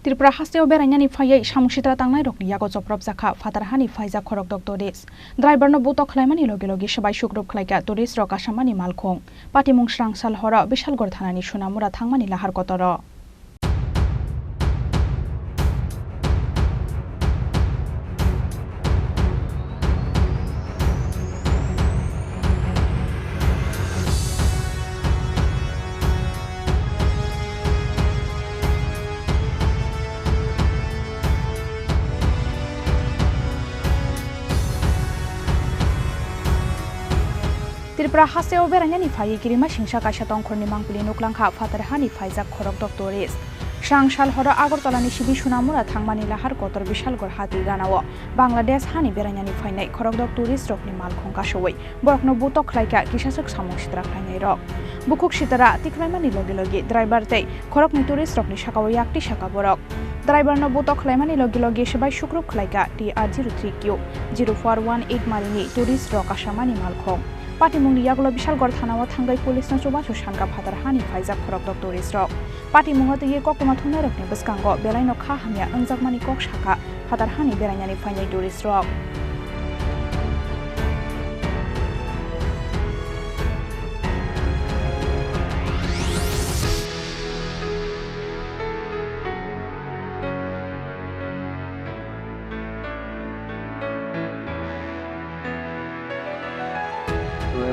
Tripura hasteo Berainani Phaiwi Samungsitra tangnai rokni yago Swbaijakha Phatar Hani Phaijak Khorokdok tourist driver no Butok khlaimani logi logi Swbaijakha khlaika tourist rok asamani Malkhung patimung srangsal hora Bishalgor thanani Sunamura thangmani lahar kotoro Tripura hasteo Berainani Phaiwi kirima singsa kaisa tongkhorni mangpili nuklangkha Phatar Hani Phaijak Khorokdok tourist Srangsal hora Agartalani sibi Sunamura thangmani lahar kotor Bishalgor hati ganao Bangladesh Hani Berainani phainai Khorokdok tourist rokni Malkhung kasoi borokno Butok khlaika kisasuk samungsitra khlainai rok bukuk sitara tikraimani logi logi driver tei Khorokni tourist rokni sakao yakti saka borok driver no Butok khlaimani logi logi Swbaijakha khlaika TR03Q 0418 marini tourist rok asamani Malkhung Patimung yagulo Bishalgor thanao thangai police no chuba chusanka Phatar Hani Phaijak Khorokdok tourist rok Patimung te ye koktoma thuna rokni bwskango belaino kha hamya angjakmani kok saka Phatar Hani Berainani phainai tourist rok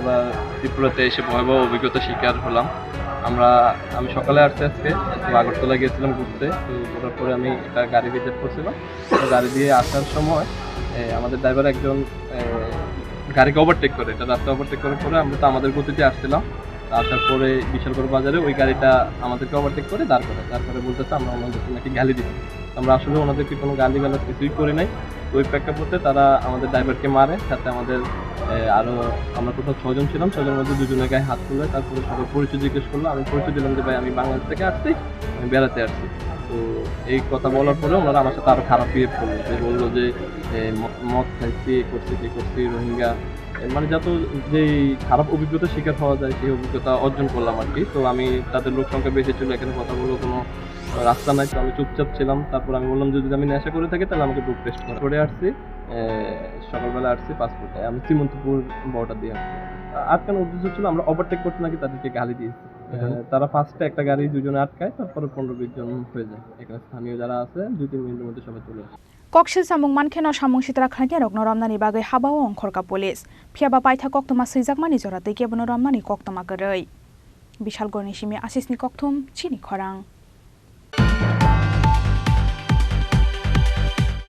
এবার ত্রিপুরাতে এসে ভয়াবহ অভিজ্ঞতা শিকার হলাম আমি সকালে আসতে আগরতলা গিয়েছিলাম ঘুরতে তো ঘোরার পরে আমি একটা গাড়ি রিজার্ভ করছিলাম তো গাড়ি দিয়ে আসার সময় আমাদের ড্রাইভার একজন গাড়িকে ওভারটেক করে এটা রাস্তা ওভারটেক করার পরে আমরা তো আমাদের গতিতে আসছিলাম আসার পরে বিশালগড় বাজারে ওই গাড়িটা আমাদেরকে ওভারটেক করে দাঁড় করে বলতেছে আমরা ওনাদেরকে নাকি গালি দিই আমরা আসলে ওনাদেরকে কোনো গালি গালা কিছুই করি নাই ওই প্রেক্ষাপটে তারা আমাদের ড্রাইভারকে মারে সাথে আমাদের আরও আমরা টোটাল 6 জন ছিলাম 6 জনের মধ্যে 2 জনের গায়ে হাত তুলে তারপরে সবাই পরিচয় জিজ্ঞেস করলো আমি পরিচয় দিলাম যে ভাই আমি বাংলাদেশ থেকে আসছি আমি বেড়াতে আসছি তো এই কথা বলার পরে ওনারা আমার সাথে আরও খারাপ বিহেভ করলো যে বললো যে মদ খাইছি করছি রোহিঙ্গা মানে যত যেই খারাপ অভিজ্ঞতার শিকার হওয়া যায় সেই অভিজ্ঞতা অর্জন করলাম আর কি তো আমি তাদের লোক সংখ্যা বেশি ছিল এখানে কথা বলবো কোনো রাস্তা নাই তো আমি চুপচাপ ছিলাম তারপর আমি বললাম যদি আমি নেশা করে থাকি তাহলে আমাকে বুক টেস্ট করে আসছি সকালবেলা আসছি পাসপোর্টে আমি শ্রীমন্তপুর বর্ডার দিয়ে আসছি আটকানোর উদ্দেশ্য ছিল আমরা ওভারটেক করতে নাকি তাদেরকে গালি দিয়েছি তারা ফার্স্টে একটা গাড়ি 2 জনে আটকায় তারপরে 15-20 জন হয়ে যায় এখানে স্থানীয় যারা আছে 2-3 মিনিটের মধ্যে সবাই চলে আসে Koksil samung mankheno samungsitra khlainai rokno ramnani bagai habao ongkhorka police phiaba paitha koktoma swijak jora tei kebono ramnani koktoma koroi Bishalgorni simi asisni kokthum Chini Khorang